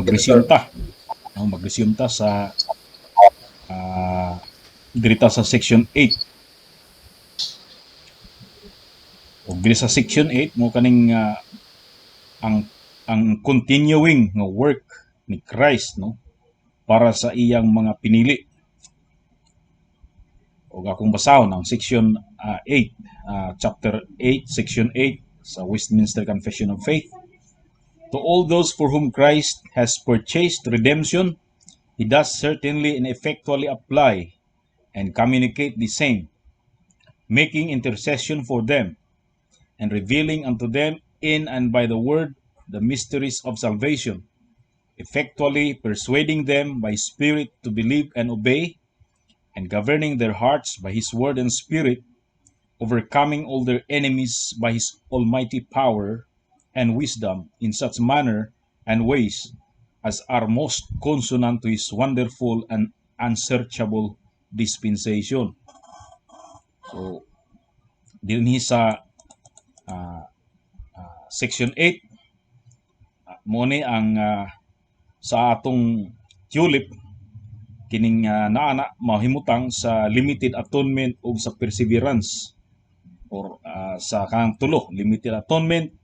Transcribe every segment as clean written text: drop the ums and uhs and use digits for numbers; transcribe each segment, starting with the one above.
mag-resume ta. No, mag-resume ta sa dirita sa section 8. O diri sa section 8 mo kaning ang continuing nga work ni Christ, no, para sa iyang mga pinili. O akong basahon ang section 8, chapter 8, section 8 sa Westminster Confession of Faith. To all those for whom Christ has purchased redemption, he does certainly and effectually apply and communicate the same, making intercession for them, and revealing unto them in and by the word the mysteries of salvation, effectually persuading them by Spirit to believe and obey, and governing their hearts by his word and Spirit, overcoming all their enemies by his almighty power and wisdom in such manner and ways as are most consonant to his wonderful and unsearchable dispensation. So, dinhi sa section 8, mo ni ang sa atong tulip kining naana mahimutang sa limited atonement o sa perseverance, or sa kanang tulo, limited atonement,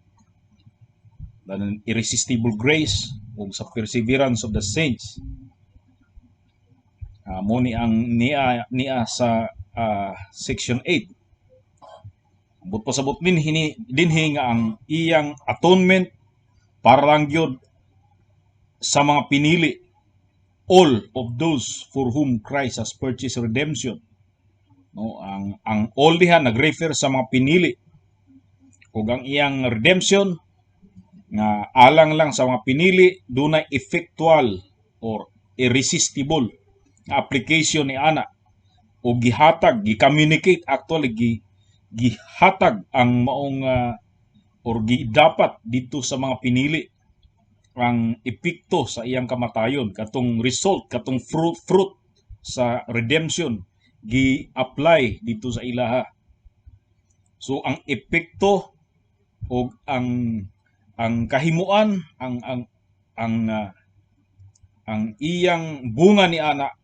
the irresistible grace o sa perseverance of the saints. Mo ni ang niya sa section 8. But pasabot dinhi nga ang iyang atonement para lang gyud sa mga pinili, all of those for whom Christ has purchased redemption. No, ang all diha nagrefer sa mga pinili. Ug ang iyang redemption nga alang lang sa mga pinili, dunay effectual or irresistible nga application ni ana, o gihatag, gi-communicate, actually gihatag ang maong or dapat dito sa mga pinili ang epekto sa iyang kamatayon, katong result, katong fruit sa redemption gi-apply dito sa ilaha. So ang epekto o ang kahimuan, ang iyang bunga ni ana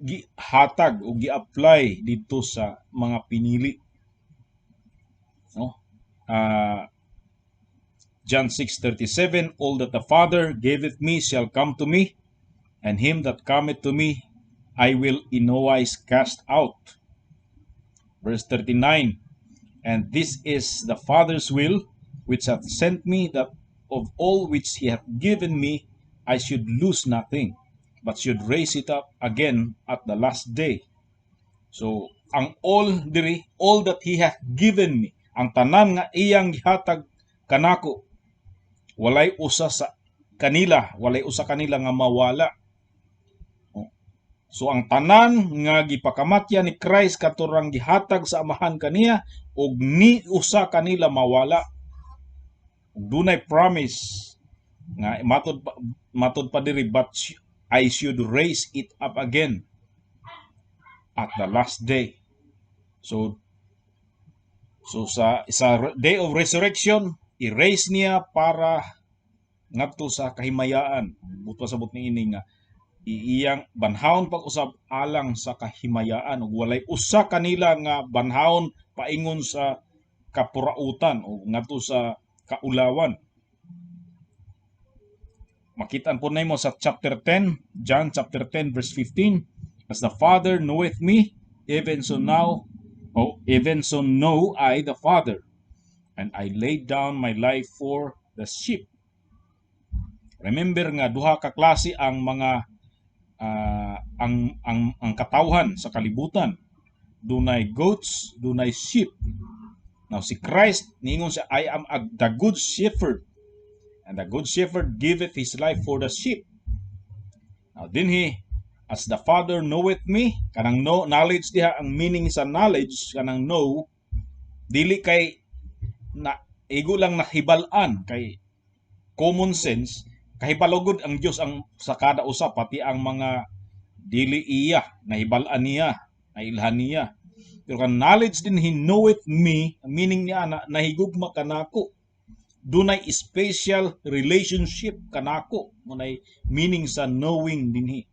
gihatag o gi-apply dito sa mga pinili, no? John 6:37, all that the Father giveth me shall come to me, and him that cometh to me I will in no wise cast out. Verse 39, and this is the Father's will which hath sent me, that of all which he hath given me I should lose nothing, but should raise it up again at the last day. So, ang all diri, all that he hath given me, ang tanan nga iyang gihatag kanako, walay usa kanila nga mawala. So ang tanan nga gipakamatya ni Christ katurang gihatag sa amahan kaniya, ug ni usa kanila mawala. Dunay promise nga matud pa diri, but I should raise it up again at the last day. So sa day of resurrection, i-raise niya para ngadto sa kahimayaan. Buto sabot ni ini nga iyang banhawon pag-usab alang sa kahimayaan, ug walay usa kanila nga banhawon paingon sa kapurautan o ngadto sa kaulawan. Makitaan po nimo sa chapter 10, John chapter 10 verse 15, as the Father knoweth me, even so know I the Father, and I laid down my life for the sheep. Remember nga duha ka klase ang mga ang katawhan sa kalibutan. Dunay goats, dunay sheep. Now si Christ ningon siya, I am the good shepherd, and the good shepherd giveth his life for the sheep. Now dinhi, as the Father knoweth me, kanang knowledge diha, ang meaning sa knowledge kanang know, dili kay na igo lang nahibalan, kay common sense, kahibalogod ang Dios ang sa kada usa, pati ang mga dili iya nahibalan niya, nailhan niya. Pero kan knowledge din, he knoweth me, meaning niya na nahigugma kanako, dunay special relationship kanako. Munay meaning sa knowing dinhi.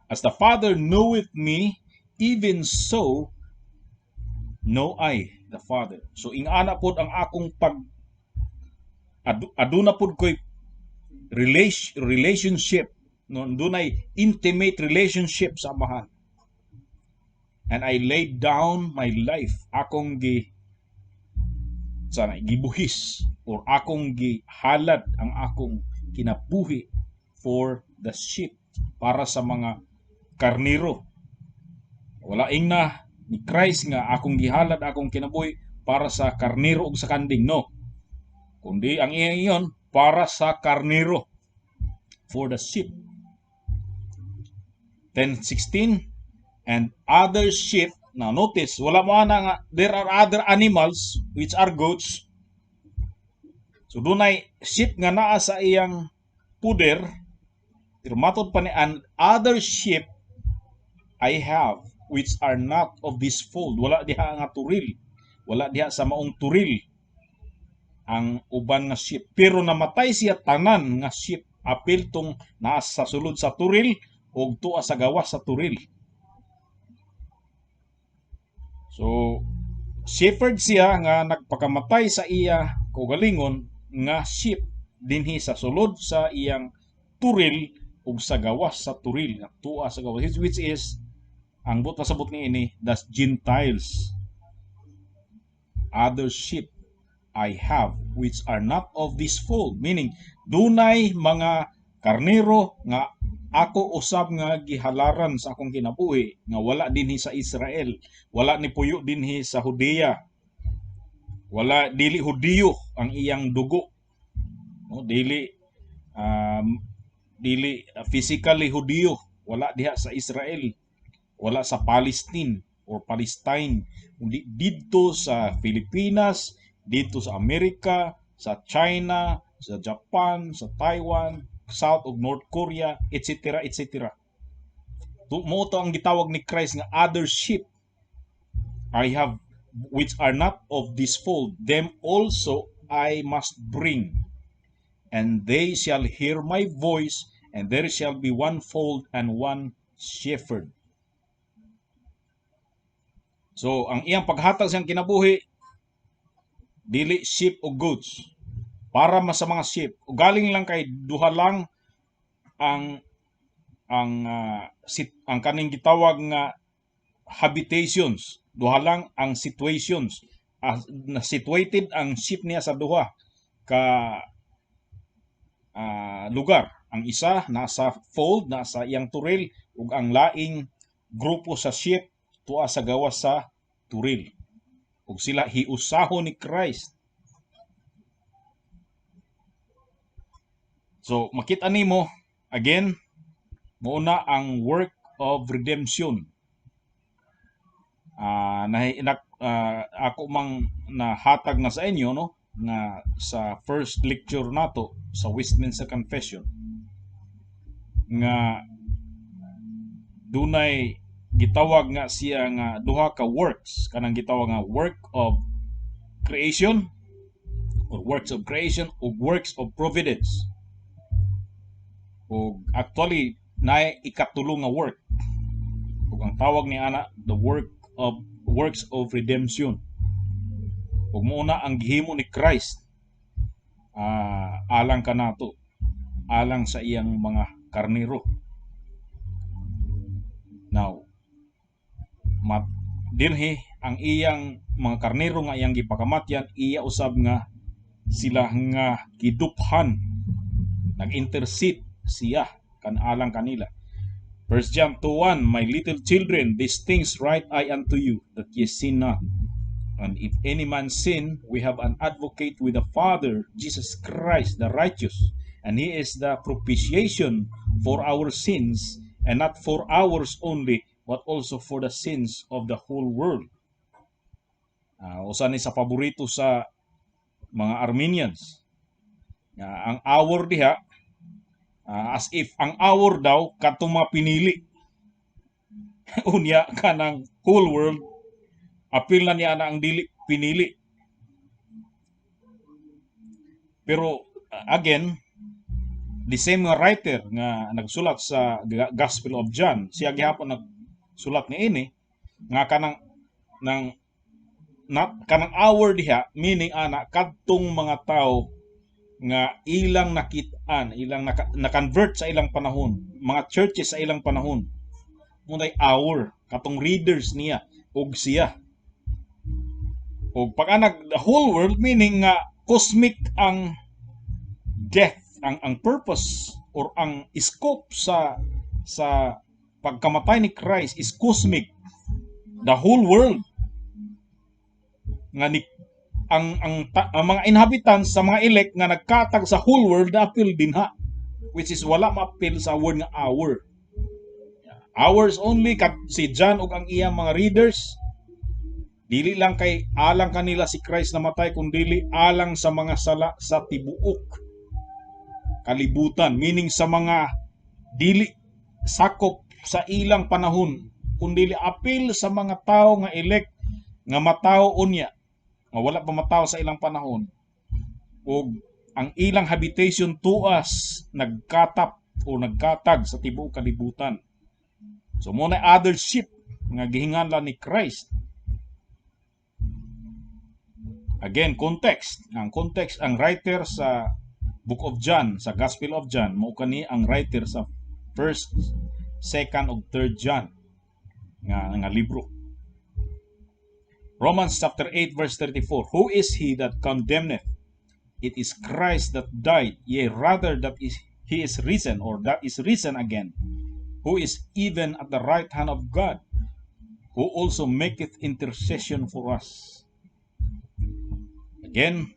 As the Father knoweth me, even so know I the Father. So ingana pod ang akong aduna pod ko'y relationship, no, dunay intimate relationship sa Amahan. And I laid down my life, akong gibuhis or akong gihalad ang akong kinabuhi for the sheep, para sa mga karniro. Wala na ni Christ nga akong gihalad akong kinabuhi para sa karniro ug sa kanding, no, kundi ang iyon para sa karniro, for the sheep. 10:16, and other sheep. Now notice, wala mo ana nga there are other animals which are goats. So dunay sheep nga naa sa iyang puder, pero matod pa ni, and other sheep I have which are not of this fold. Wala diha nga turil. Wala diha sa maong turil ang uban nga sheep. Pero namatay siya tanan nga sheep, apil tong naa sa sulod sa turil o tuwa sa gawas sa turil. So, shepherd siya nga nagpakamatay sa iya kaugalingon nga sheep dinhi sa sulod sa iyang turil ug sa gawas sa turil, tuwa sa gawas, which is ang pasabot ni ini, das Gentiles. Other sheep I have which are not of this fold, meaning dunay mga karnero nga ako usab nga gihalaran sa akong kinabuhi nga wala dinhi sa Israel, wala ni puyo dinhi sa Judea, wala, dili Hudiyo ang iyang dugo, no, dili physically Hudiyo, wala diha sa Israel, wala sa Palestine or Palestine, kundi dito sa Pilipinas, dito sa Amerika, sa China, sa Japan, sa Taiwan, South ug North Korea, etc. etc. Mo to ang gitawag ni Christ nga other sheep I have which are not of this fold, them also I must bring, and they shall hear my voice, and there shall be one fold and one shepherd. So ang iyang paghatag siyang kinabuhi, dili sheep o goats, para sa mga sheep. O galing lang kay duha lang ang kaning gitawag nga habitations, duha lang ang situations, na situated ang sheep niya sa duha ka lugar. Ang isa nasa fold, nasa iyang turil, ug ang laing grupo sa sheep tuwa sa gawas sa turil, ug sila hiusaho ni Christ. So makita nimo again, muna ang work of redemption. Ako mang nahatag na sa inyo, no, na sa first lecture nato sa Westminster Confession nga dunay gitawag nga siya nga duha ka works, kanang gitawag nga work of creation or works of creation o works of providence. O actually na ikatulong nga work, ug ang tawag ni ana the works of redemption. Ug muna ang gihimo ni Christ alang kanato, alang sa iyang mga karniro. Now dinhi ang iyang mga karniro nga iyang gipakamatyan, iya usab nga sila nga giduphan, nag-intercede siya kan alang kanila. 1 John 2:1, my little children, these things write I unto you, that ye sin not. And if any man sin, we have an advocate with the Father, Jesus Christ the righteous, and he is the propitiation for our sins, and not for ours only, but also for the sins of the whole world. Usa ni sa paborito sa mga Armenians. Ang our diha, as if ang our daw katong mga pinili. Unya ka ng whole world, apil na niya na ang dili pinili. Pero again, the same nga writer nga nagsulat sa Gospel of John, siya gihapon nagsulat ni ini nga kanang hour diha, meaning ana kadtong mga tao nga ilang nakitaan, ilang na-convert sa ilang panahon, mga churches sa ilang panahon. Munay hour katong readers niya og siya. Og pag the whole world, meaning nga cosmic ang death, ang purpose or ang scope sa pagkamatay ni Christ is cosmic. The whole world nga ni ang mga inhabitants sa mga elect nga nagkatag sa whole world apil dinha, which is wala maapil sa word nga hour. Hours only si John ug ang iyang mga readers dili lang kay alang kanila si Christ namatay, kundi alang sa mga sala sa tibuok kalibutan, meaning sa mga dili sakop sa ilang panahon, kundi apil sa mga tao nga elect nga mataw unya nga wala pa mataw sa ilang panahon, ug ang ilang habitation tuas nagkatap o nagkatag sa tibuok kalibutan. So mo na other ship nga gihinganlan ni Christ. Again, context. Ang writer sa Book of John, sa Gospel of John, mao kani ang writer sa 1st, 2nd ug 3rd John nga libro. Romans chapter 8 verse 34. Who is he that condemneth? It is Christ that died, yea rather that he is risen, or that is risen again, who is even at the right hand of God, who also maketh intercession for us. Again,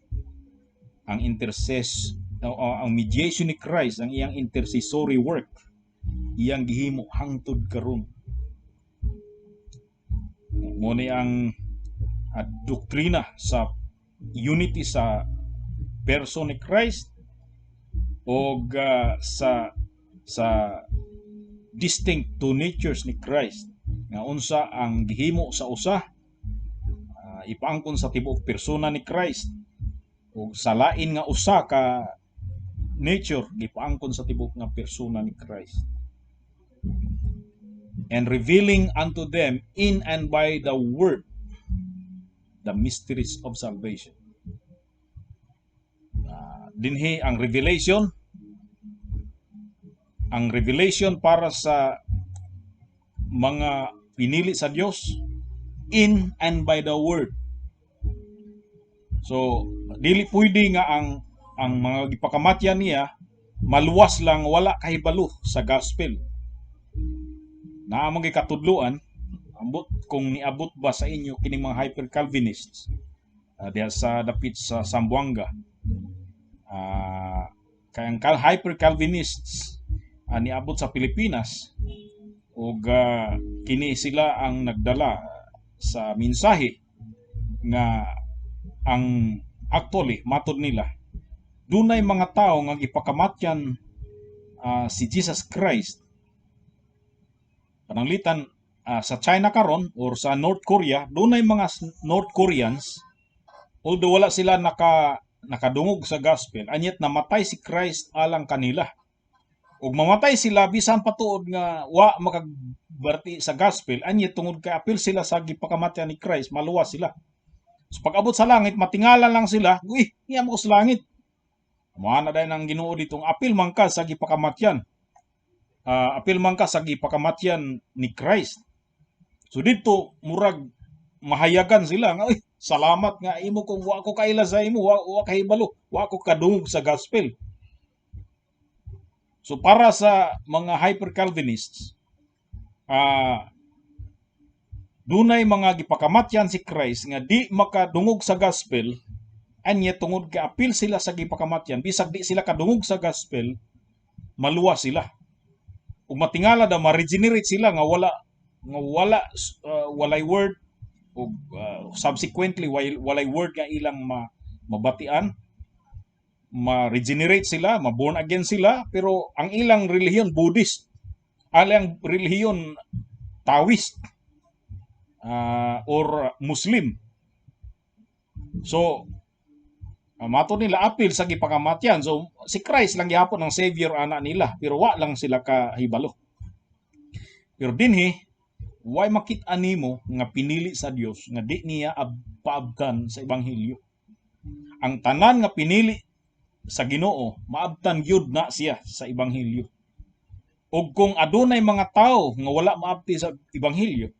ang ang mediation ni Christ, ang iyang intercessory work, iyang gihimo hangtod karon. Mo ni ang doktrina sa unity sa person ni Christ o sa distinct two natures ni Christ, nga unsa ang gihimo sa usa ipaangkon sa tibuok persona ni Christ, o sa lain nga usa ka nature gipaangkon sa tibuok nga persona ni Christ, and revealing unto them in and by the word the mysteries of salvation. Dinhi ang revelation para sa mga pinili sa Dios, in and by the word. So dili pwede nga ang mga gipakamatyan niya maluwas lang, wala kahibalo sa gospel. Naamang gikatudloan ambot kung niabot ba sa inyo kining mga hyper Calvinists diha sa dapit sa Zamboanga. Kaya ang hyper Calvinists niabot sa Pilipinas, ug kini sila ang nagdala sa mensahe nga ang actually matod nila dunay mga tao nga gipakamatyan si Jesus Christ. Pananglitan sa China karon or sa North Korea, dunay mga North Koreans, although wala sila nakadungog sa gospel, anyat namatay si Christ alang kanila. Ug mamatay sila bisan patuod nga wa makagbarti sa gospel, anyat tungod kay apil sila sa gipakamatyan ni Christ, maluwas sila. So pag abot sa langit, matingalan lang sila, uy, iya mo ko sa langit. Muana dahil ang Ginoo ditong apil man ka sa gipakamatyan. Apil man ka sa gipakamatyan ni Christ. So dito murag mahayagan sila nga, uy, salamat nga imo kung wa ko kaila sa imo, wa kahibalo, wa ko kadungog sa gospel. So para sa mga hyper Calvinists, dunay mga gipakamatyan si Christ nga di makadungog sa gospel, anya tungod kay apil sila sa gipakamatyan, bisag di sila kadungog sa gospel, maluwas sila. Ug matingala da ma-regenerate sila nga walay word, ug subsequently walay word nga ilang mabatian, ma-regenerate sila, ma-born again sila, pero ang ilang relihiyon Buddhist, alang relihiyon Taoist, or Muslim. So Mato nila apil sa gipakamatyan. So si Christ lang gihapon ang savior ana nila, pero wa lang sila kahibalo. Pero dinhi way makit-an nimo nga pinili sa Dios nga di niya paabtan sa ebanghelyo. Ang tanan nga pinili sa Ginoo maabtan gyud na siya sa ebanghelyo. Ug kung adunay mga tawo nga wala maabti sa ebanghelyo,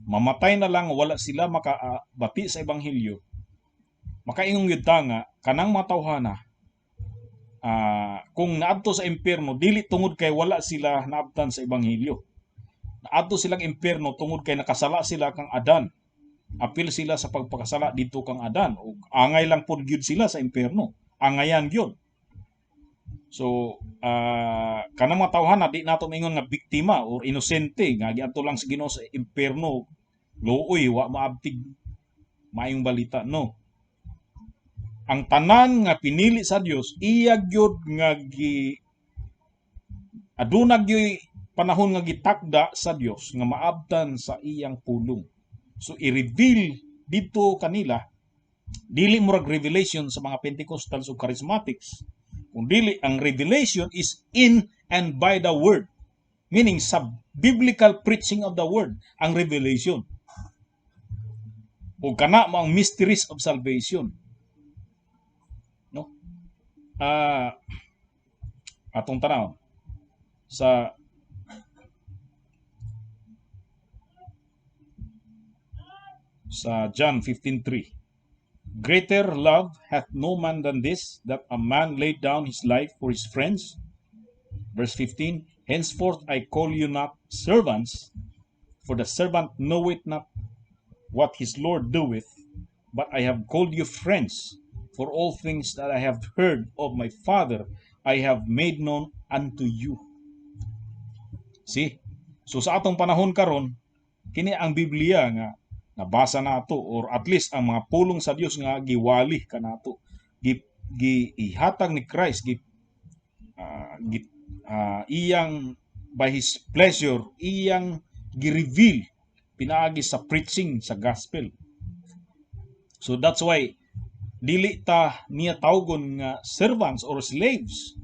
mamatay na lang wala sila makabati sa ebanghelyo. Makaingong gyud ta nga kanang mga tawhana kung naadto sa impyerno dili tungod kay wala sila naabtan sa ebanghelyo. Naadto silang impyerno tungod kay nakasala sila kang Adan. Apil sila sa pagpakasala dito kang Adan. O angay lang po gyud sila sa impyerno. Angayan gyud. So, kanang mga tawhana di nato mingon nga biktima or inosente nga giadto lang sa Ginoo sa impyerno. Luoy wa maabtig maayong balita, no. Ang tanan nga pinili sa Dios iya gyud nga aduna gyud panahon nga gitakda sa Dios nga maabtan sa iyang pulong. So i-reveal dito kanila dili murag revelation sa mga Pentecostals o Charismatics. Kung dili ang revelation is in and by the word. Meaning sa biblical preaching of the word ang revelation. O kana mo ang mysteries of salvation. No? Atong tanaw sa John 15:3. Greater love hath no man than this, that a man laid down his life for his friends. Verse 15. Henceforth I call you not servants, for the servant knoweth not what his Lord doeth, but I have called you friends, for all things that I have heard of my Father I have made known unto you. See? So sa atong panahon karon, kini ang Biblia nga nabasa nato, or at least ang mga pulong sa Dios nga giwali kanato, gihatag ni Christ, iyang by his pleasure iyang gi-reveal pinaagi sa preaching sa gospel. So that's why dili ta niya tawgon nga servants or slaves.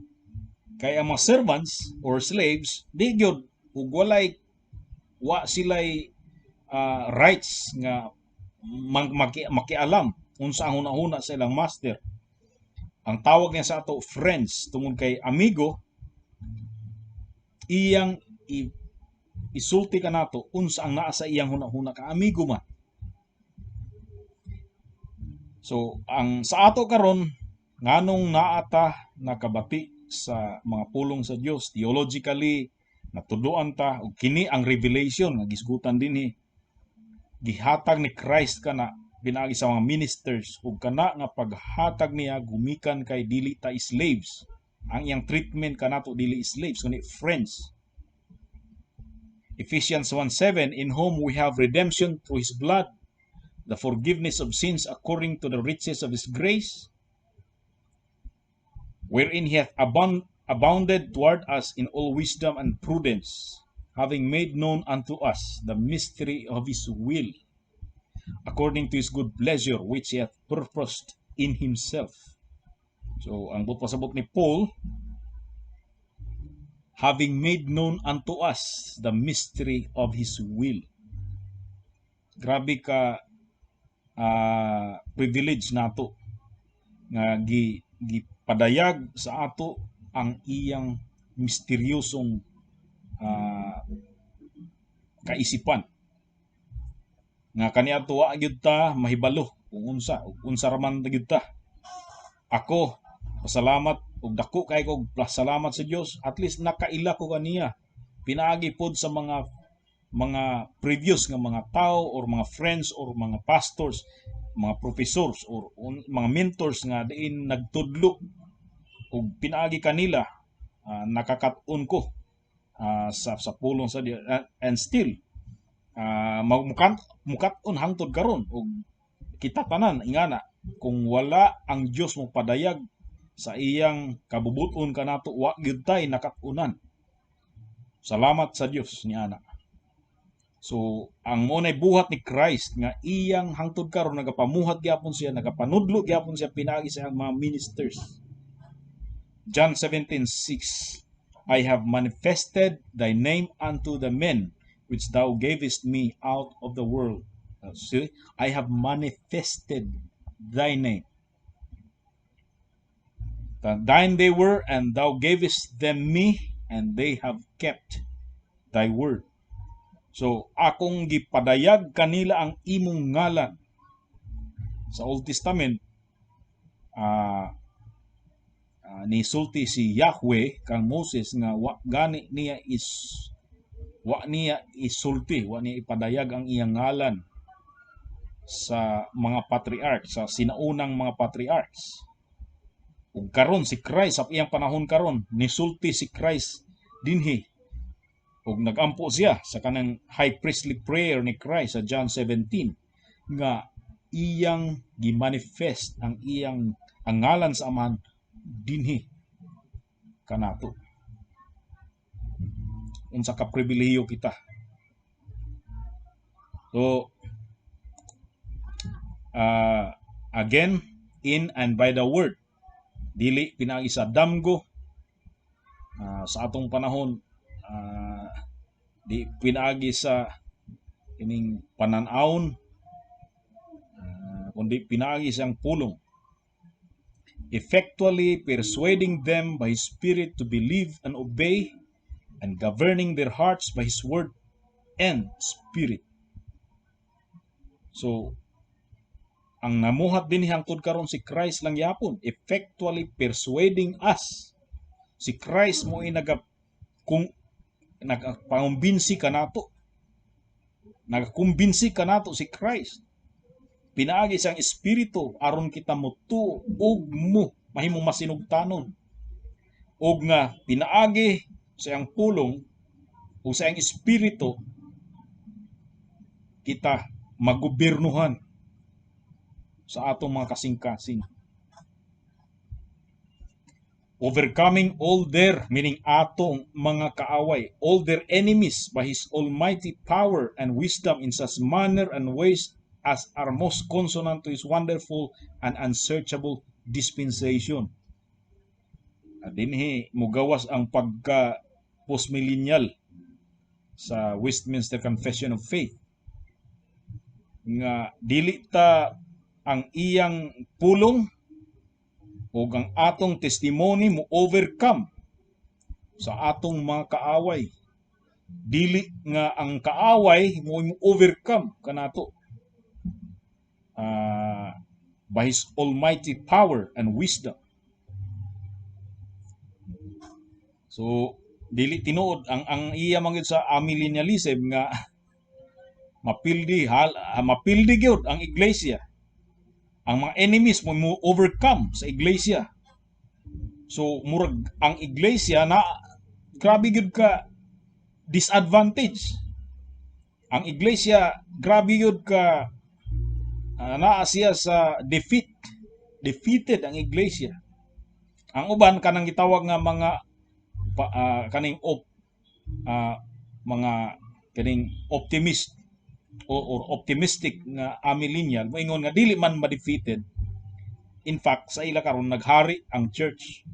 Kaya ang mga servants or slaves di gyud ug wa sila'y rights nga makialam unsa ang hunahuna sa ilang master. Ang tawag niya sa ato friends tungod kay amigo iyang isulti ka nato unsa ang naa sa iyang hunahuna ka amigo man. So ang sa ato karon nganong naata nakabati sa mga pulong sa Dios theologically natuduan ta ug kini ang revelation nga gisgutan dinhi gihatag ni Christ kana pinaagi sa mga ministers ug kana nga paghatag niya gumikan kay dili ta slaves. Ang iyang treatment kanato dili slaves kundi friends. Ephesians 1:7, in whom we have redemption through his blood, the forgiveness of sins according to the riches of his grace, wherein he hath abounded toward us in all wisdom and prudence, having made known unto us the mystery of his will, according to his good pleasure, which he hath purposed in himself. So, ang pasabot ni Paul, having made known unto us the mystery of his will. Grabe ka privilege nato nga gipadayag sa ato ang iyang misteryosong kaisipan nga kaniadto wa gyud ta mahibalo kung unsa raman gyud ta. Ako pasalamat ug dako kay kog salamat sa Dios, at least nakaila ko kaniya pinaagi pod sa mga previous nga mga tao or mga friends or mga pastors, mga professors or mga mentors nga diin nagtudlo ug pinaagi kanila nakakat-on ko sa pulong sa Dios, and still mukat-on hangtod karon ug kita tanan ingana kung wala ang Dios mo padayag sa iyang kabubuton kanato wa gyud tay nakat-unan. Salamat sa Dios ni ana. So ang monay buhat ni Christ nga iyang hangtod karon nagapamuhat gyapon siya, nagapanudlo gyapon siya pinaagi sa mga ministers. John 17:6, I have manifested thy name unto the men which thou gavest me out of the world. See, I have manifested thy name. Thine they were, and thou gavest them me, and they have kept thy word. So, akong gipadayag kanila ang imong ngalan. Sa Old Testament, nisulti si Yahweh kang Moses nga wa niya isulti, wa niya ipadayag ang iyang ngalan sa mga patriarchs, sa sinaunang mga patriarchs. Ug karon si Christ sa iyang panahon karon, nisulti si Christ dinhi. Ug nagampo siya sa kanang high priestly prayer ni Christ sa John 17 nga iyang gimanifest ang iyang ang ngalan sa Amahan dinhi kanato. Unsa ka pribilehiyo kita. So again, in and by the word, dili pinaagi sa damgo. Sa atong panahon, di pinaagi sa ining pananawon, kundi pinaagi siyang pulong. Effectually persuading them by His Spirit to believe and obey, and governing their hearts by His word and Spirit. So, ang namuhat din hangtod karon si Christ lang yapon, effectually persuading us. Si Christ mo ay nagapangumbinsi kanato. Nagakumbinsi kanato si Christ. Pinaagi siyang espiritu aron kita motuo ug mo mahimong masinugtanon. Ug nga pinaagi sa iyang pulong o sa iyang espiritu kita magobernuhan sa atong mga kasing-kasing. Overcoming all their, meaning atong mga kaaway, all their enemies by His almighty power and wisdom in such manner and ways as are most consonant to His wonderful and unsearchable dispensation. Dinhi mugawas ang pagka postmillennial sa Westminster Confession of Faith nga dili ta ang iyang pulong o ang atong testimony mo overcome sa atong mga kaaway. Dili nga ang kaaway mo overcome kanato by His almighty power and wisdom. So dili tinuod ang iya mangyud sa amillennialism nga mapildi gyud ang iglesia. Ang mga enemies mo overcome sa iglesia. So murag ang iglesia na grabe gyud ka disadvantage. Ang iglesia grabe gyud ka naa siya sa defeated ang iglesia. Ang uban kanang gitawag nga mga kaning optimist or optimistic nga amillennial moingon nga dili man ma-defeated. In fact, sa ila karon naghari ang church.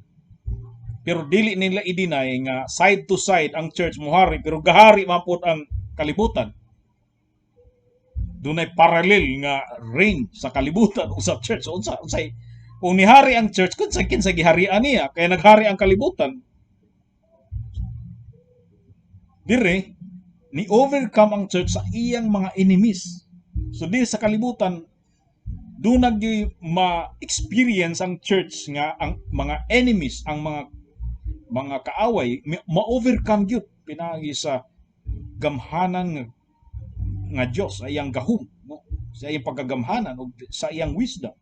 Pero dili nila i-deny nga side to side ang church mohari pero gahari man pud ang kalibutan. Dunay parallel nga reign sa kalibutan usab church. Unsay kung nihari ang church kun sa kinsa giharian niya kaya naghari ang kalibutan. Dire ni overcome ang church sa iyang mga enemies. So di sa kalibutan do nagyoy ma-experience ang church nga ang mga enemies, ang mga kaaway ma-overcome gyud pinagi sa gamhanan nga Dios sa iyang gahom, no? Sa iyang pagagamhanan ug sa iyang wisdom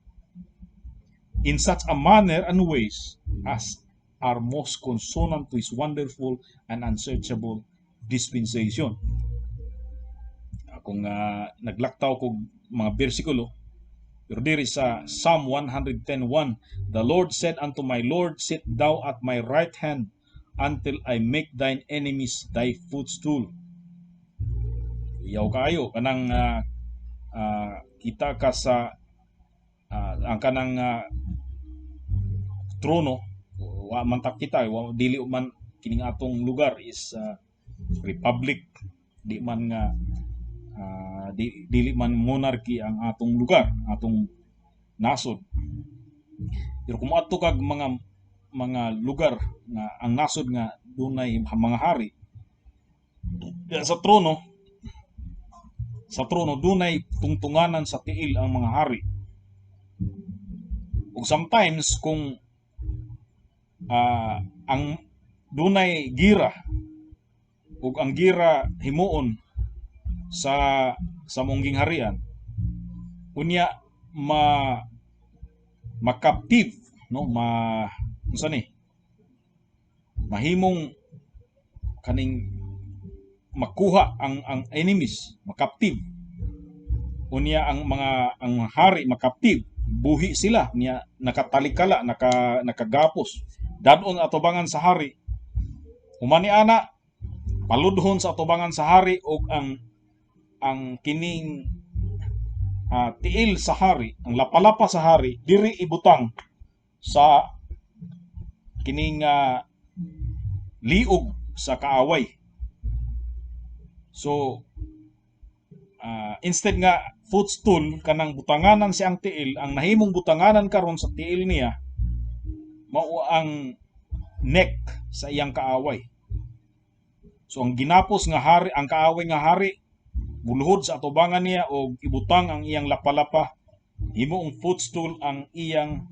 in such a manner and ways as are most consonant to His wonderful and unsearchable dispensation. Kung naglaktaw ko mga bersikulo, pero diri sa Psalm 110:1, the Lord said unto my Lord, sit thou at my right hand until I make thine enemies thy footstool. Yaw kayo kanang kita ka sa ang kanang trono wa man ta kita wa dili man kining atong lugar is republic, di man nga dili man monarchy ang atong lugar, atong nasod. Pero kung adto kag mga lugar nga ang nasod nga dunay mga hari, sa trono dunay tungtunganan sa tiil ang mga hari. Ug sometimes kung ang dunay gira ug ang gira himuon sa mungging harian, unya makaptive, no, unsa ni mahimong kaning makuha ang enemies, makaptive. Unya ang hari makaptive, buhi sila niya, nakatalikala, nakagapos dadon atubangan sa hari. Humani ana paludhon sa atubangan sa hari og ang kining tiil sa hari, ang lapalapa sa hari diri ibutang sa kining liog sa kaaway. So instead nga footstool kanang butanganan siyang tiil, ang nahimong butanganan karon sa tiil niya mao ang neck sa iyang kaaway. So ang ginapos nga hari, ang kaaway nga hari, buluhod sa atubangan niya o ibutang ang iyang lapalapa, himoong footstool ang iyang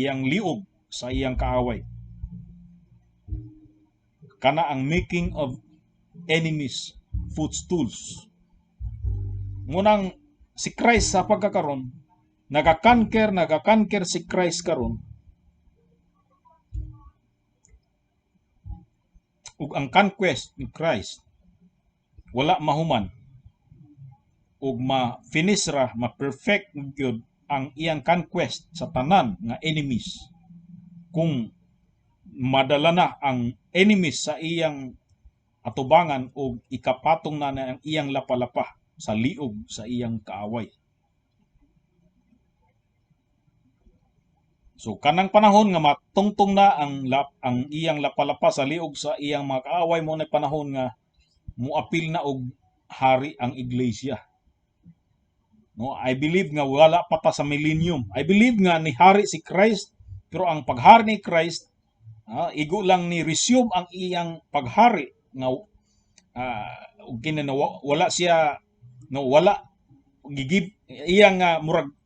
liog sa iyang kaaway. Kana ang making of enemies footstools. Munang si Christ sa pagkakaron, nagakanker si Christ karon. Ug ang conquest ni Christ wala mahuman ug ma-finish ra, ma-perfect gyud ang iyang conquest sa tanan nga enemies kung madala na ang enemies sa iyang atubangan o ikapatong na ang iyang lapalapa sa liog sa iyang kaaway. So kanang panahon nga matungtong na ang iyang lapalapa sa liog sa iyang mga kaaway, mo na panahon nga muapil na og hari ang iglesia. No, I believe nga wala pa ta sa millennium. I believe nga ni hari si Christ, pero ang paghari ni Christ igo lang ni resume ang iyang paghari nga wala siya no wala gigib iyang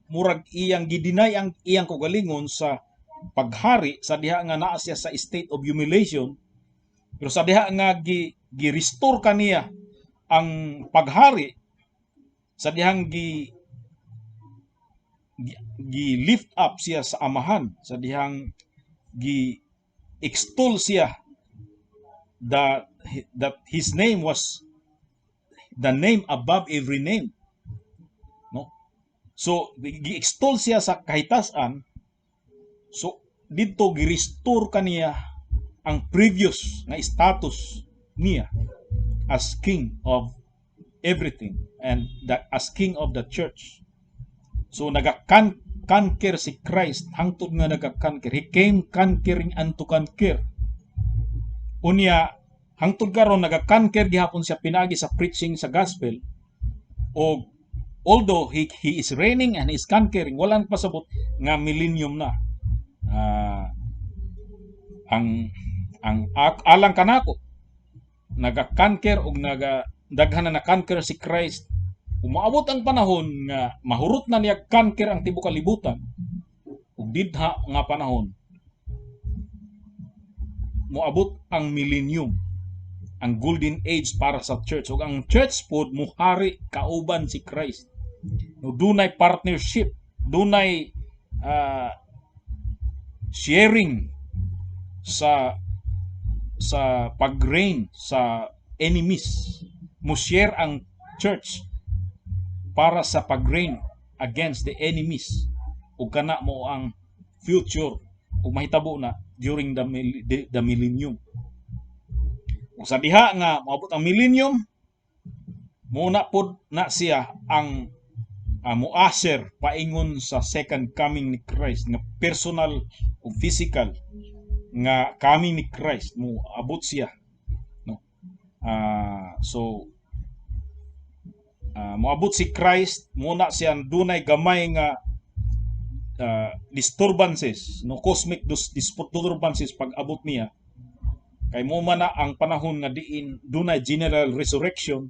murag iyang gidinay ang iyang kaugalingon sa paghari sa diha nga naa siya sa state of humiliation, pero sa diha nga gi-restore kaniya ang paghari, sa dihang lift up siya sa amahan, sa dihang extol siya that his name was the name above every name. No? So gi-extol siya sa kahitasan. So dito gi-restore kaniya ang previous na status niya as king of everything and as king of the church. So nagakanker si Christ, hangtod nga nagakanker. He came conquering and to conquer. Unya hangtod karon nagakanker gihapon siya pinagi sa preaching sa gospel. O although he is reigning and is conquering, walang pasabot nga millennium na. Ang alang kanako nagakanker og daghan na nakanker si Christ. Umaabot ang panahon nga mahurot na niya kanker ang tibuok kalibutan. Ug didha nga panahon moabot ang millennium, ang golden age para sa church. Ug ang church pod muhari kauban si Christ. No, dunay partnership, dunay sharing sa pag-reign sa enemies. Mo-share ang church para sa pag-reign against the enemies. Ug kana mo ang future ug mahitabo na during the millennium. Ug sa diha nga moabot ang millennium, muna pod na siya ang muaser paingon sa second coming ni Christ nga personal o physical nga coming ni Christ mo abot siya, no. So moabot si Christ muna siya dunay gamay nga disturbances, no, cosmic disturbances pag abot niya, kay mo man na ang panahon nga diin dunay general resurrection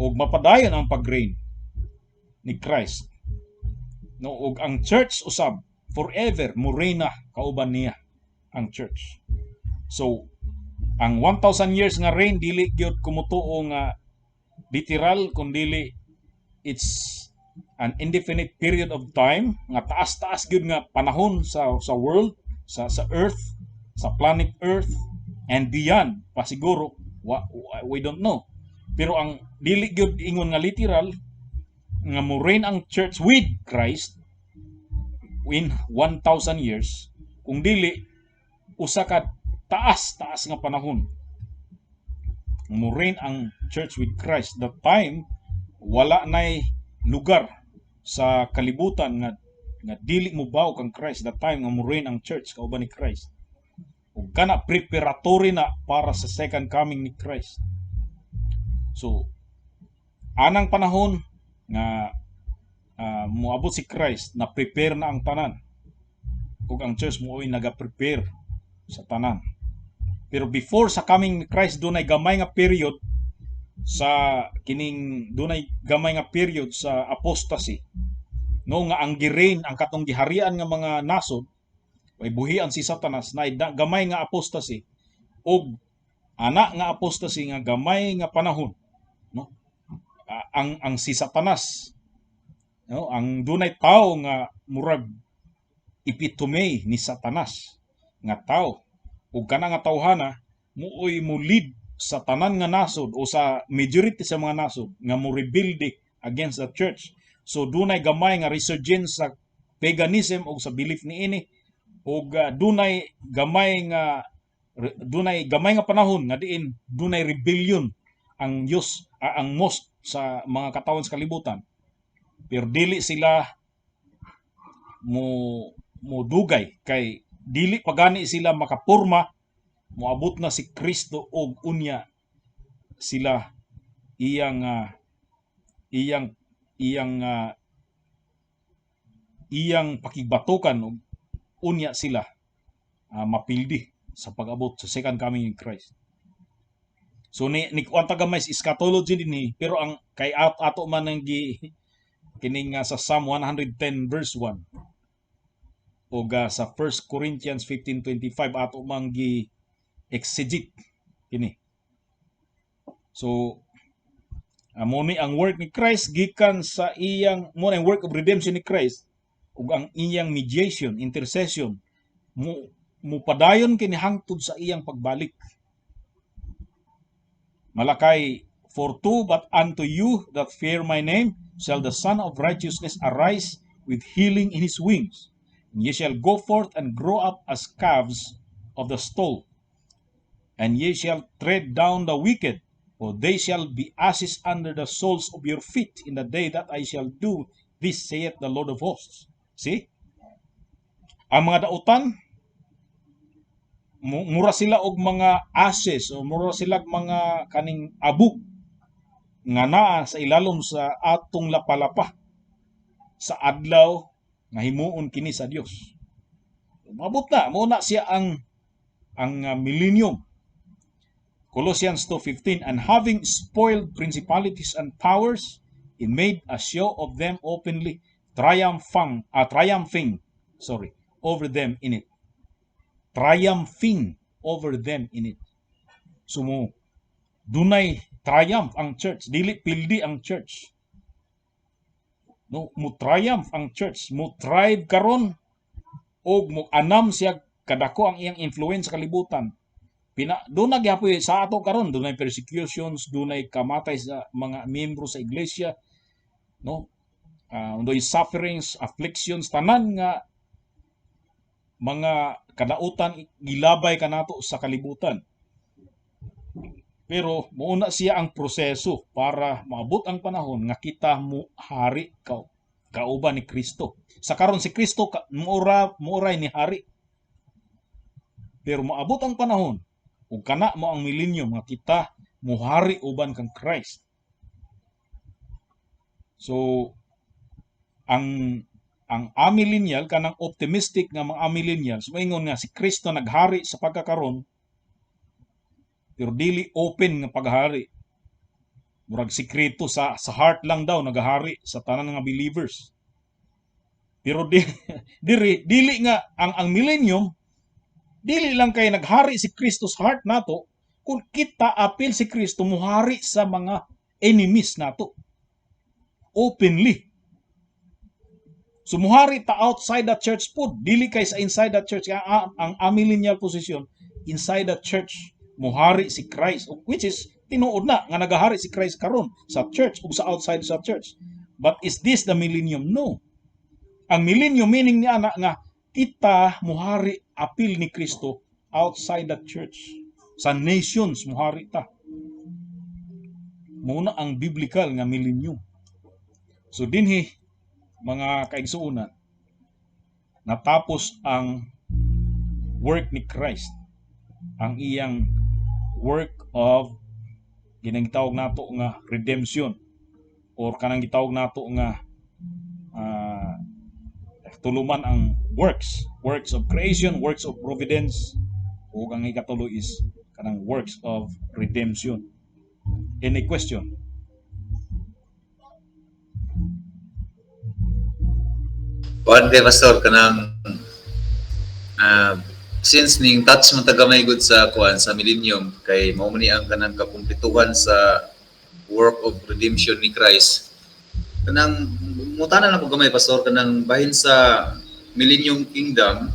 ug mapadayon ang pag-reign ni Christ, no. Ug ang church usab forever mo reyna kauban niya ang church. So ang 1,000 years nga reign dili gyud kumutuo nga literal, kundi it's an indefinite period of time nga taas-taas gyud nga panahon sa world, sa earth, sa planet earth and beyond pa siguro, we don't know. Pero ang dili gyud ingon nga literal nga mo reign ang church with Christ in 1,000 years, kung dili usa ka taas-taas nga panahon mo reign ang church with Christ. That time wala nay lugar sa kalibutan nga dili mo baw kang Christ. That time nga mo reign ang church kauban ni Christ, ug kana preparatory na para sa second coming ni Christ. So anang panahon nga moabot si Christ, na prepare na ang tanan ug ang church mo ay naga-prepare sa tanan. Pero before sa coming ni Christ, dunay gamay nga period sa apostasy, no, nga ang gireign ang katong giharian nga mga nasod ay buhian si Satanas na gamay nga apostasy, ug ana nga apostasy nga gamay nga panahon, no. Ang si Satanas, no, ang dunay tao nga murag epitome ni Satanas nga tao, ug kana nga tawhana muoy mo lead sa tanan nga nasod o sa majority sa mga nasod nga mo rebelde against the church. So dunay gamay nga resurgence sa paganism o sa belief niini, ug dunay gamay nga panahon nga diin dunay rebellion ang Dios, ang most sa mga katawan sa kalibutan. Pero dili sila mo dugay, kay dili pagani sila makapurma, moabot na si Kristo og unya sila iyang pakibatukan, og unya sila mapildi sa pag-abot sa second coming ni Christ. So ni kuan tagamay eschatology dinhi, pero ang kay ato man ang kining sa Psalm 110 verse 1 o sa 1 Corinthians 15:25 ato man gi exegete kini. So mo ni ang work ni Christ gikan sa iyang mo ang work of redemption ni Christ ug ang iyang mediation, intercession mo padayon kini hangtod sa iyang pagbalik. Malakay 4:2, but unto you that fear my name shall the Son of Righteousness arise with healing in his wings, and ye shall go forth and grow up as calves of the stall, and ye shall tread down the wicked, for they shall be ashes under the soles of your feet in the day that I shall do this, saith the Lord of hosts. See? Ang mga dautan, mura sila og mga ashes o mura sila mga kaning abog nga naa sa ilalom sa atong lapalapa sa adlaw nga himuon kini sa Dios. Mabot na muna siya ang millennium. Colossians 2:15, and having spoiled principalities and powers, he made a show of them openly, triumphing over them in it. Triumphing over them in it. So dunay triumph ang church, dili pildi ang church. No, mo triumph ang church, mo thrive karon og mo anam siya kadako ang iyang influence sa kalibutan. Doon nagyapoy sa ato karon, dunay persecutions, dunay kamatay sa mga miyembro sa iglesia, no? Dunay sufferings, afflictions, tanan nga mga kadautan gilabay kanato sa kalibutan. Pero mauna siya ang proseso para maabot ang panahon nga kita mo hari kauban ni Kristo. Sa karon si Kristo muray ni hari. Pero maabot ang panahon ug kana mo ang millennium nga kita muhari uban kang Christ. So ang amillennial kanang optimistic nga mga amillennials moingon nga si Kristo naghari sa pagkakaron pero dili open nga paghari. Murag sikreto sa heart lang daw nagahari sa tanan nga believers. Pero dili nga ang millennium dili lang kay naghari si Kristo sa heart nato kung kita apil si Kristo muhari sa mga enemies nato openly. So muhari ta outside the church po, dili kay sa inside the church. Ang amillennial position inside the church muhari si Christ, which is tinuod na nga nagahari si Christ karon sa church ug sa outside sa church. But is this the millennium? No. Ang millennium meaning niya nga kita muhari apil ni Kristo outside the church. Sa nations muhari ta. Muna ang biblical nga millennium. So dinhi mga kaigsuonan natapos ang work ni Christ, ang iyang work of ginang gitawag nato nga redemption or kanang gitawag nato nga tuluman ang works of creation, works of providence, ug ang ikatulo is kanang works of redemption. Any question? Kuan kay pastor kanang since ning touch man tagamay gud sa kuan sa millennium kay mao man ni ang kanang kakumpletuhan sa work of redemption ni Christ. Kanang mutana lang ko gamay pastor kanang bahin sa millennium kingdom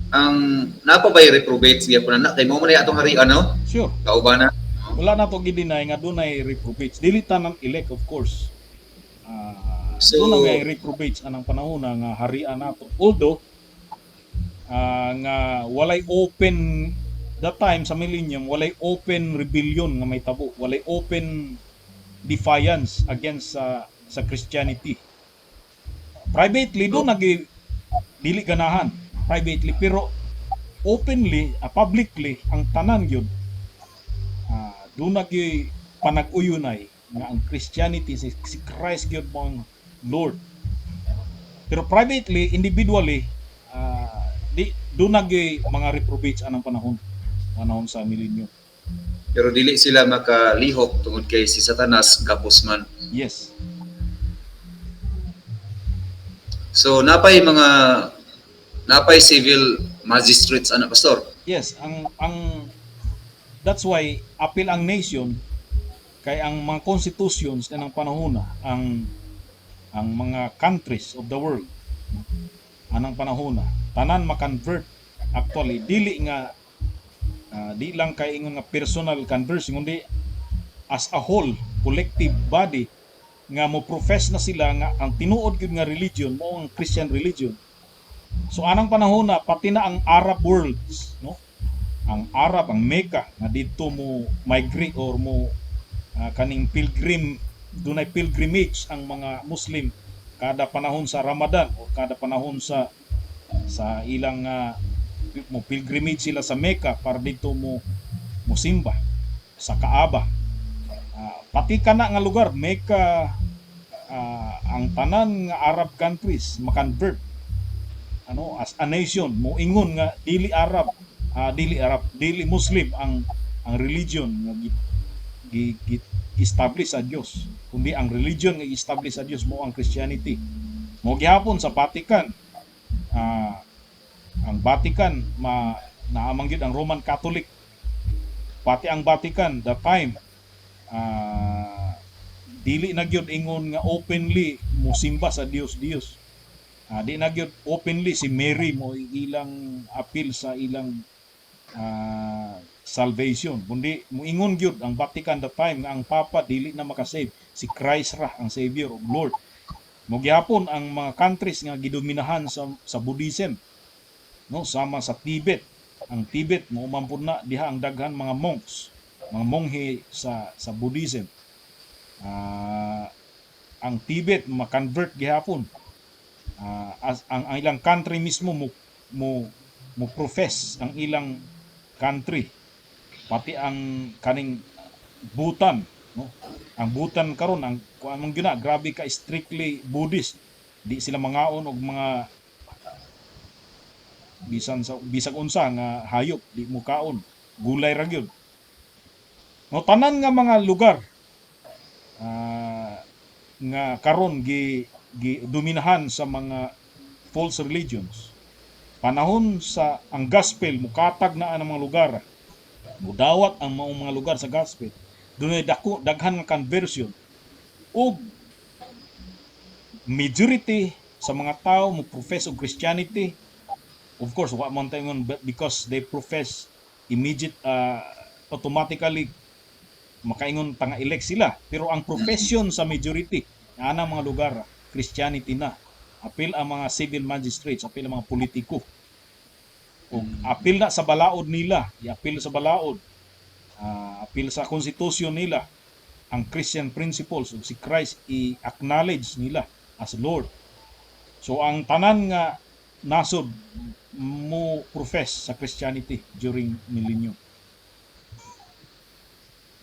ang napabay reprobate siya kun na kay mao man ni atong hari ano? Sure. Kaubana. Wala na to gidinay nga dunay reprobates. Dili tanan elect of course. So dunay reprobates anang panahon nga harian nato. Although nga walay open that time sa millennium, walay open rebellion nga may tabo, walay open defiance against sa Christianity. Privately do dili ganahan privately pero openly publicly ang tanan gyud do panag-uyunay nga ang Christianity si Christ gyud mo ang Lord. Pero privately, individually do mga reprobates anang panahon sa millennium. Pero dili sila makalihok tungod kay si Satanas gapos man. Yes. So napay civil magistrates ana pastor. Yes, ang that's why apil ang nation kay ang mga constitutions kanang panahon ang mga countries of the world anang panahon tanan ma-convert actually dili nga di lang kay ingon nga personal conversion kundi as a whole collective body nga mo profess na sila nga ang tinuod gyud nga religion mo ang Christian religion. So anang panahon pati na ang Arab worlds no, ang Arab, ang Mecca nga dito mo migrate or mo kaning dunay pilgrimage ang mga Muslim kada panahon sa Ramadan o kada panahon sa ilang mo pilgrimage sila sa Mecca para dito mo simba sa Kaaba. Pati kana nga lugar Mecca, ang tanan nga Arab countries ma-convert as a nation mo ingon nga dili Muslim ang religion nga establish sa Dios, kundi ang religion nga establish sa Dios mo ang Christianity. Mo gihapon sa Vatican, ang Vatican naamang gyud ang Roman Catholic. Pati ang Vatican that time dili na gyud ingon nga openly mo simba sa Dios. Di na gyud openly si Mary mo ilang appeal sa ilang salvation, kundi moingon gyud ang Vatican that time nga ang Papa dili na makasave, si Christ ra ang Savior of Lord. Mo gihapon ang mga countries nga gidominahan sa Buddhism no, sama sa Tibet. Ang Tibet mo umampun na diha ang daghan mga monks mga monghe sa Buddhism. Ang Tibet ma-convert gihapon. Ang ilang country mismo mo profess ang ilang country, pati ang kaning Bhutan, no? Ang Bhutan karon ang kuanong gina grabe ka strictly Buddhist. Di sila mangaon og mga bisag unsa nga hayop, di mo kaon. Gulay ra gyud. No, tanan nga mga lugar nga karon gi dominahan sa mga false religions. Panahon sa ang gospel mukatag na ang mga lugar, mudawat ang mga lugar sa gospel, dunay daghan nga conversion ug majority sa mga tao mo profess og Christianity. Of course, wa man tayo because they profess immediate automatically makaingon tanga elect sila, pero ang profession sa majority ana mga lugar Christianity na. Apil ang mga civil magistrates, apil ang mga politiko, ug apil na sa balaod nila, i-apil sa balaod, apil sa konstitusyon nila ang Christian principles ug si Christ i-acknowledge nila as Lord. So ang tanan nga nasod mo profess sa Christianity during millennium.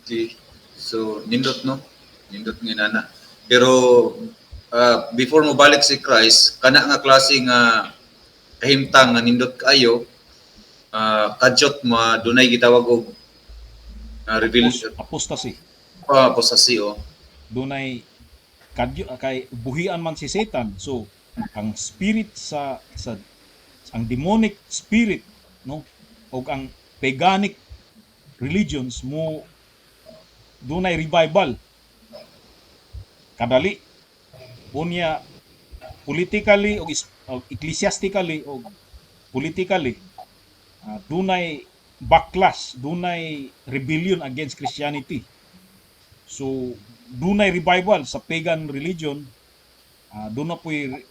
Okay. So, nindot no? Nindot nga nana. Pero, before mo balik si Christ, kana nga klase nga kahimtang nga nindot kayo, kadyot dunay gitawag og revelation. Apostasy. Apostasy, oh. Dunay kadyo kay buhian man si Satan. So ang spirit sa ang demonic spirit, no, o ang paganic religions mo dunay revival kadali unya politically o ecclesiastically o politically, dunay backlash, dunay rebellion against Christianity. So dunay revival sa pagan religion, doon na po'y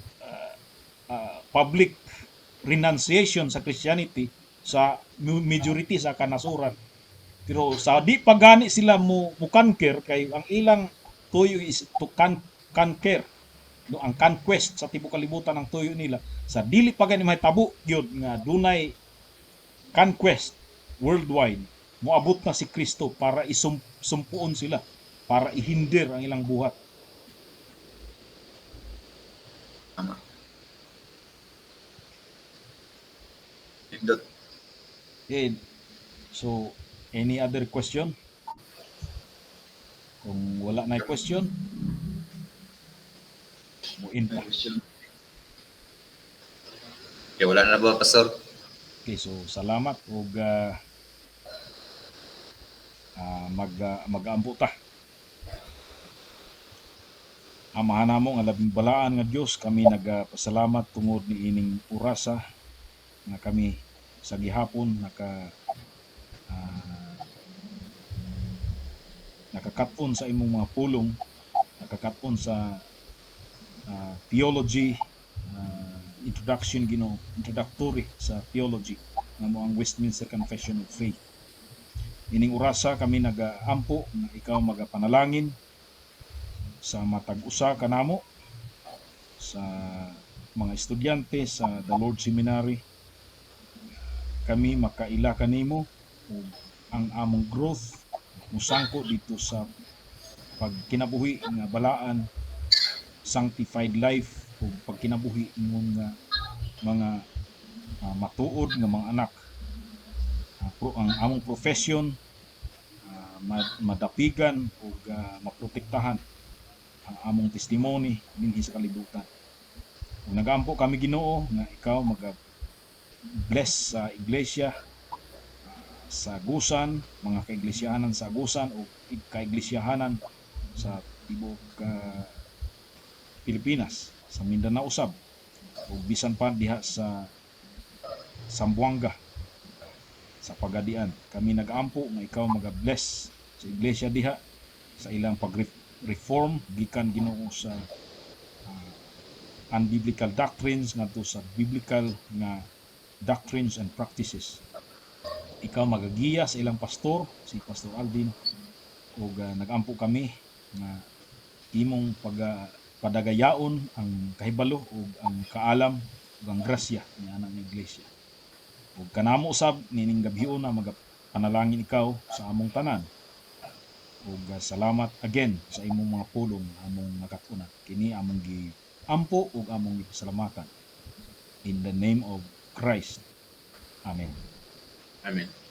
public renunciation sa Christianity sa majority sa kanasuran. Pero sa di pa gani sila mo conquer kay ang ilang tuyo is to conquer, no, ang conquest sa tibuok kalibutan ng tuyo nila. Sa dili pa gani mahitabo gyud nga dunay conquest worldwide, moabot na si Kristo para isumpuon sila, para ihindir ang ilang buhat. Tama. Nindot. Okay. So, any other question? Kung wala na question, muin pa. Okay, wala na ba, Pastor? Okay, so salamat ug mag-aampo ta. Amahan namo nga labing balaan nga Dios, kami nagapasalamat tungod ni ining orasa nga kami sa gihapon nakakaton sa imong mga pulong, nakakaton sa theology, introductory sa theology nga mo ang Westminster Confession of Faith. Ining orasa kami nagaampo na ikaw magapanalangin sa matag-usa kanamo, sa mga estudyante sa The Lord Seminary. Kami makaila kanimo ug ang among growth musangko dito sa pagkinabuhi nga balaan, sanctified life ug pagkinabuhi ingon nga mga matuod nga mga anak. Ang among profession madapigan ug maprotektahan ang among testimony dinhi sa kalibutan. Ug nagaampo kami Ginoo nga ikaw mag-bless sa iglesia sa Agusan, mga kaiglesia,hanan sa Agusan o kaiglesia,hanan sa tibuok Pilipinas, sa Mindanao usab o bisan pa diha sa Zamboanga, sa Pagadian. Kami nag-ampo nga ikaw mag-bless sa iglesia diha sa ilang pag-reform gikan Ginoo sa unbiblical doctrines ngadto sa biblical nga doctrines and practices. ikaw magagiya sa ilang pastor, si Pastor Alvin, ug nagampo kami nga imong padagayaon ang kahibalo ug ang kaalam ug ang grasya ni anang iglesia. Ug kanamo usab nining gabhion na magapanalangin ikaw sa among tanan. Ug salamat again sa imong mga pulong among nakat-una. Kini among giampo ug among gipasalamatan. In the name of Christ. Amen. Amen.